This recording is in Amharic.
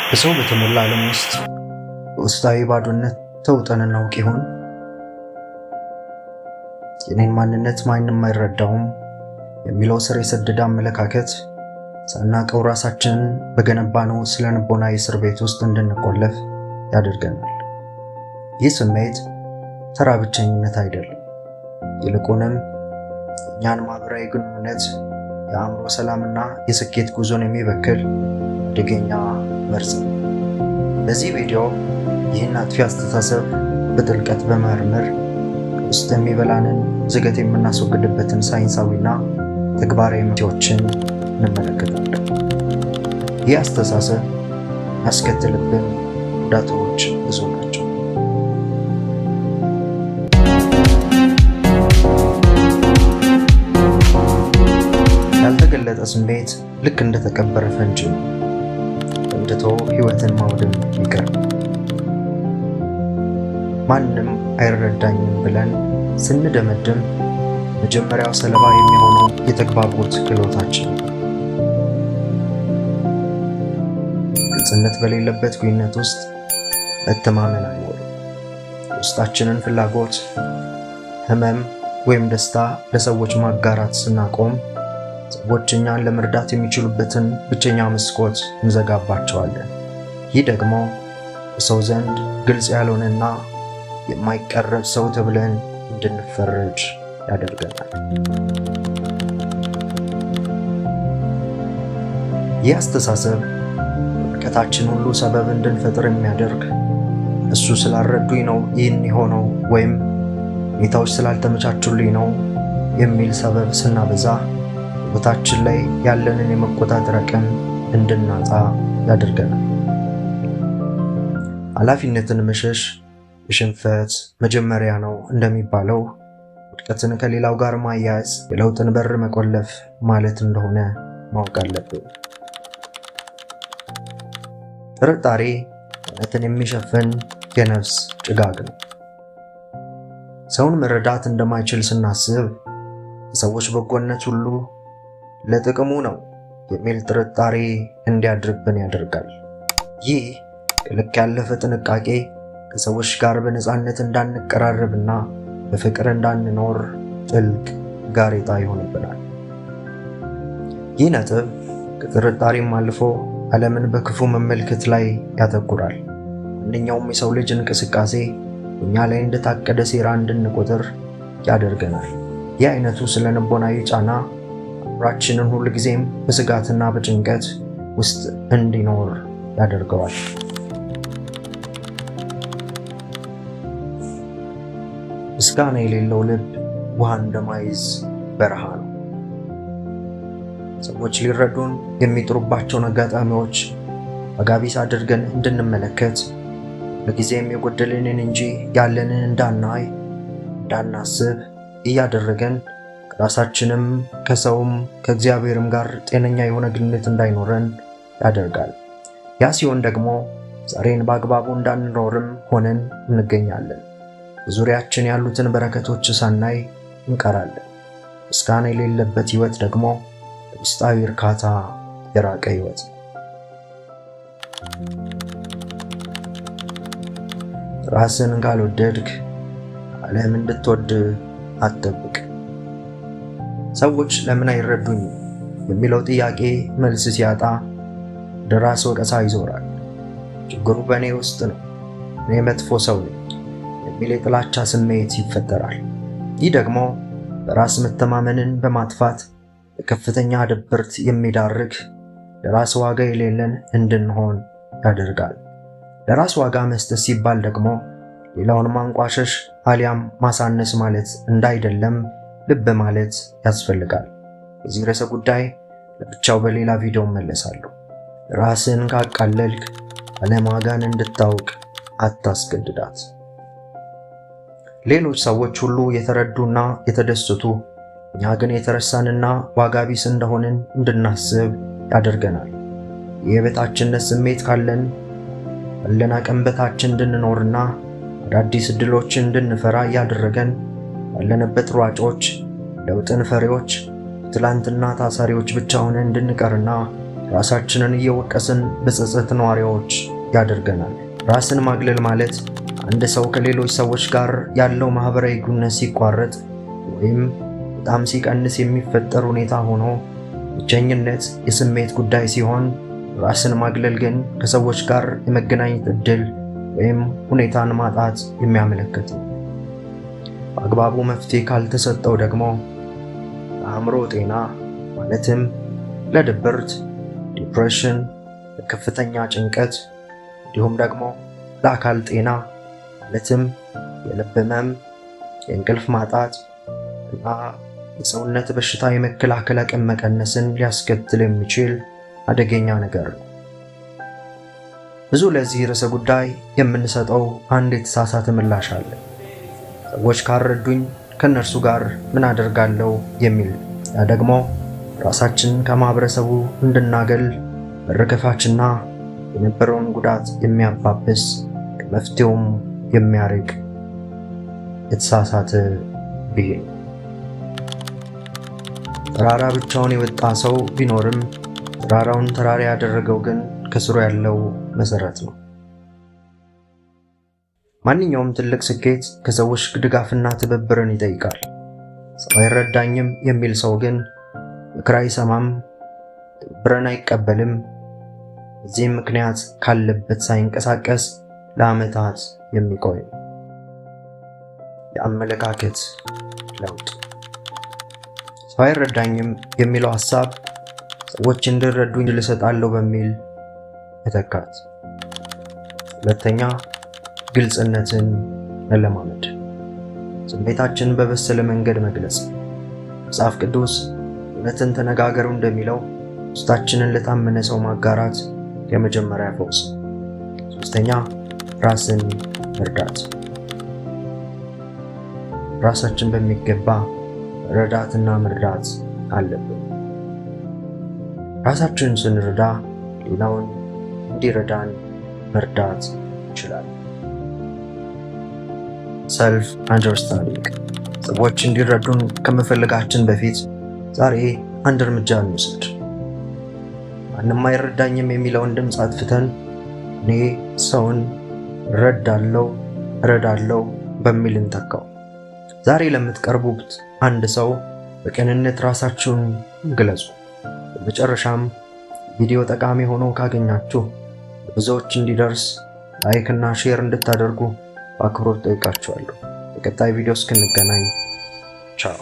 በሰው በተሞላ ዓለም ውስጥ በውስጣዊ ባዶነት ተውጠን እናውቅ ይሆን? የኔን ማንነት ማንም አይረዳውም የሚለው ስር የሰደደ አመለካከት ሳናቀው ራሳችንን በገነባነው ስነ ልቦናዊ እስር ቤት ውስጥ እንድንቆለፍ ያደርገናል። ይህ ስሜት ተራ ብቸኝነት አይደለም፣ ይልቁንም የእኛን ማህበራዊ ግንኙነት፣ የአእምሮ ሰላምና የስኬት ጉዞን የሚበክል አደገኛ መርዝ ነው። በዚህ ቪዲዮ ይህን አጥፊ አስተሳሰብ በጥልቀት በመመርመር ውስጥ የሚበላንን ዝገት የምናስወግድበትን ሳይንሳዊና ተግባራዊ መፍትሄዎችን እንመለከታለን። ይህ አስተሳሰብ ያስከትልብን ጉዳቶች ብዙ ናቸው። ያልተገለጠ ስሜት ልክ እንደተቀበረ ፈንጂ ነው፣ ፈንድቶ ሕይወትን ማውደም ይቀር። ማንም አይረዳኝም ብለን ስንደመድም መጀመሪያው ሰለባ የሚሆነው የተግባቦት ክህሎታችን። ግልጽነት በሌለበት ግንኙነት ውስጥ መተማመን አይኖርም። የውስጣችንን ፍላጎት፣ ህመም ወይም ደስታ ለሰዎች ማጋራት ስናቆም ሰዎች እኛን ለመርዳት የሚችሉበትን ብቸኛ መስኮት እንዘጋባቸዋለን። ይህ ደግሞ በሰው ዘንድ ግልጽ ያልሆነና የማይቀረብ ሰው ተብለን እንድንፈረጅ ያደርገናል። ይህ አስተሳሰብ በውድቀታችን ሁሉ ሰበብ እንድንፈጥር የሚያደርግ፣ እሱ ስላልረዱኝ ነው ይህን የሆነው ወይም ሁኔታዎች ስላልተመቻቹልኝ ነው የሚል ሰበብ ስናበዛ ሕይወታችን ላይ ያለንን የመቆጣጠር አቅም እንድናጣ ያደርገናል። ኃላፊነትን መሸሽ የሽንፈት መጀመሪያ ነው እንደሚባለው ውድቀትን ከሌላው ጋር ማያያዝ የለውጥን በር መቆለፍ ማለት እንደሆነ ማወቅ አለብን። ጥርጣሬ እውነትን የሚሸፍን የነፍስ ጭጋግ ነው። ሰውን መረዳት እንደማይችል ስናስብ የሰዎች በጎነት ሁሉ ለጥቅሙ ነው የሚል ጥርጣሬ እንዲያድርብን ያደርጋል። ይህ ከልክ ያለፈ ጥንቃቄ ከሰዎች ጋር በነፃነት እንዳንቀራረብና በፍቅር እንዳንኖር ጥልቅ ጋሬጣ ይሆንብናል። ይህ ነጥብ ከጥርጣሬም አልፎ ዓለምን በክፉ መመልከት ላይ ያተኩራል። ማንኛውም የሰው ልጅ እንቅስቃሴ እኛ ላይ እንደታቀደ ሴራ እንድንቆጥር ያደርገናል። ይህ አይነቱ ስነ ልቦናዊ ጫና አእምሯችንን ሁል ጊዜም በስጋትና በጭንቀት ውስጥ እንዲኖር ያደርገዋል። ምስጋና የሌለው ልብ ውሃ እንደማይዝ በረሃ ነው። ሰዎች ሊረዱን የሚጥሩባቸውን አጋጣሚዎች አጋቢስ አድርገን እንድንመለከት በጊዜም የጎደለንን እንጂ ያለንን እንዳናይ እንዳናስብ እያደረገን ከራሳችንም ከሰውም ከእግዚአብሔርም ጋር ጤነኛ የሆነ ግንኙነት እንዳይኖረን ያደርጋል። ያ ሲሆን ደግሞ ዛሬን በአግባቡ እንዳንኖርም ሆነን እንገኛለን። በዙሪያችን ያሉትን በረከቶች ሳናይ እንቀራለን። ምስጋና የሌለበት ሕይወት ደግሞ ውስጣዊ እርካታ የራቀ ሕይወት ነው። ራስን ካልወደድክ ዓለም እንድትወድ አትጠብቅ። ሰዎች ለምን አይረዱኝ የሚለው ጥያቄ መልስ ሲያጣ ወደ ራስ ወቀሳ ይዞራል። ችግሩ በእኔ ውስጥ ነው፣ እኔ መጥፎ ሰው ነኝ የሚል የጥላቻ ስሜት ይፈጠራል። ይህ ደግሞ በራስ መተማመንን በማጥፋት ለከፍተኛ ድብርት የሚዳርግ፣ ለራስ ዋጋ የሌለን እንድንሆን ያደርጋል። ለራስ ዋጋ መስጠት ሲባል ደግሞ ሌላውን ማንቋሸሽ አሊያም ማሳነስ ማለት እንዳይደለም ልብ ማለት ያስፈልጋል። በዚህ ርዕሰ ጉዳይ ለብቻው በሌላ ቪዲዮ መለሳለሁ። ራስን ካቃለልክ ዓለም ዋጋን እንድታውቅ አታስገድዳት። ሌሎች ሰዎች ሁሉ የተረዱና የተደሰቱ፣ እኛ ግን የተረሳንና ዋጋ ቢስ እንደሆንን እንድናስብ ያደርገናል። የበታችነት ስሜት ካለን ባለን አቅም በታች እንድንኖርና አዳዲስ ዕድሎችን እንድንፈራ እያደረገን ባለንበት ሯጮች፣ ለውጥን ፈሪዎች፣ ትላንትና ታሳሪዎች ብቻ ሆነን እንድንቀርና ራሳችንን እየወቀስን በጸጸት ነዋሪዎች ያደርገናል። ራስን ማግለል ማለት አንድ ሰው ከሌሎች ሰዎች ጋር ያለው ማህበራዊ ግንኙነት ሲቋረጥ ወይም በጣም ሲቀንስ የሚፈጠር ሁኔታ ሆኖ ብቸኝነት የስሜት ጉዳይ ሲሆን፣ ራስን ማግለል ግን ከሰዎች ጋር የመገናኘት ዕድል ወይም ሁኔታን ማጣት የሚያመለክት ነው። በአግባቡ መፍትሄ ካልተሰጠው ደግሞ ለአእምሮ ጤና ማለትም ለድብርት፣ ዲፕሬሽን፣ ለከፍተኛ ጭንቀት እንዲሁም ደግሞ ለአካል ጤና ማለትም የልብ ህመም፣ የእንቅልፍ ማጣት እና የሰውነት በሽታ የመከላከል አቅም መቀነስን ሊያስከትል የሚችል አደገኛ ነገር ነው። ብዙ ለዚህ ርዕሰ ጉዳይ የምንሰጠው አንድ የተሳሳተ ምላሽ አለ። ሰዎች ካልረዱኝ ከነርሱ ጋር ምን አደርጋለሁ የሚል። ያ ደግሞ ራሳችን ከማህበረሰቡ እንድናገል መረገፋችንና የነበረውን ጉዳት የሚያባብስ ከመፍትሄውም የሚያርቅ የተሳሳተ ብሂል። ተራራ ብቻውን የወጣ ሰው ቢኖርም ተራራውን ተራራ ያደረገው ግን ከስሩ ያለው መሰረት ነው። ማንኛውም ትልቅ ስኬት ከሰዎች ድጋፍና ትብብርን ይጠይቃል። ሰው አይረዳኝም የሚል ሰው ግን ምክር አይሰማም፣ ትብብርን አይቀበልም። በዚህም ምክንያት ካለበት ሳይንቀሳቀስ ለዓመታት የሚቆይ ነው። የአመለካከት ለውጥ። ሰው አይረዳኝም የሚለው ሐሳብ ሰዎች እንዲረዱኝ ልሰጣለሁ በሚል መተካት። ሁለተኛ፣ ግልጽነትን መለማመድ። ስሜታችንን በበሰለ መንገድ መግለጽ። መጽሐፍ ቅዱስ እውነትን ተነጋገሩ እንደሚለው ውስጣችንን ለታመነ ሰው ማጋራት የመጀመሪያ ፈውስ። ሶስተኛ፣ ራስን መርዳት። ራሳችን በሚገባ መረዳትና መርዳት አለብን። ራሳችንን ስንረዳ ሌላውን እንዲረዳን መርዳት ይችላል። ሰልፍ አንደርስታንዲንግ። ሰዎች እንዲረዱን ከመፈለጋችን በፊት ዛሬ አንድ እርምጃ እንውሰድ። ማንም አይረዳኝም የሚለውን ድምፅ አጥፍተን እኔ ሰውን እረዳለሁ በሚል እንተካው። ዛሬ ለምትቀርቡት አንድ ሰው በቅንነት ራሳችሁን ግለጹ። በመጨረሻም ቪዲዮ ጠቃሚ ሆኖ ካገኛችሁ ብዙዎች እንዲደርስ ላይክ እና ሼር እንድታደርጉ በአክብሮት ጠይቃችኋለሁ። በቀጣይ ቪዲዮ እስክንገናኝ ቻው።